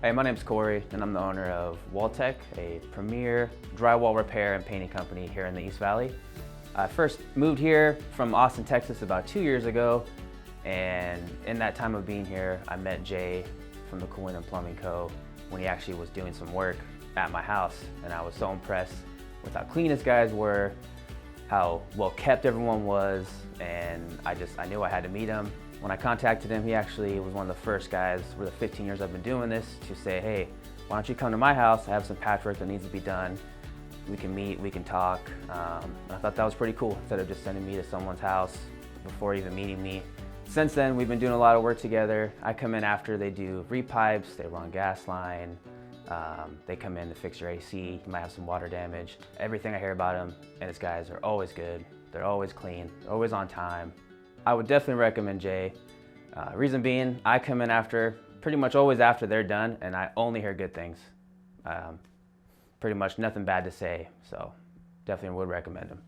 Hey, my name's Corey, and I'm the owner of Walltech, a premier drywall repair and painting company here in the East Valley. I first moved here from Austin, Texas about 2 years ago, and in that time of being here, I met Jay from the Cooling and Plumbing Co. when he actually was doing some work at my house, and I was so impressed with how clean his guys were, how well kept everyone was, and I knew I had to meet him. When I contacted him, he actually was one of the first guys for the 15 years I've been doing this to say, hey, why don't you come to my house? I have some patchwork that needs to be done. We can meet, we can talk. I thought that was pretty cool, instead of just sending me to someone's house before even meeting me. Since then, we've been doing a lot of work together. I come in after they do repipes, they run gas line, they come in to fix your AC, you might have some water damage. Everything I hear about him and his guys are always good, they're always clean, they're always on time. I would definitely recommend Jay. Reason being, I come in after, pretty much always after they're done, and I only hear good things. Pretty much nothing bad to say, so definitely would recommend him.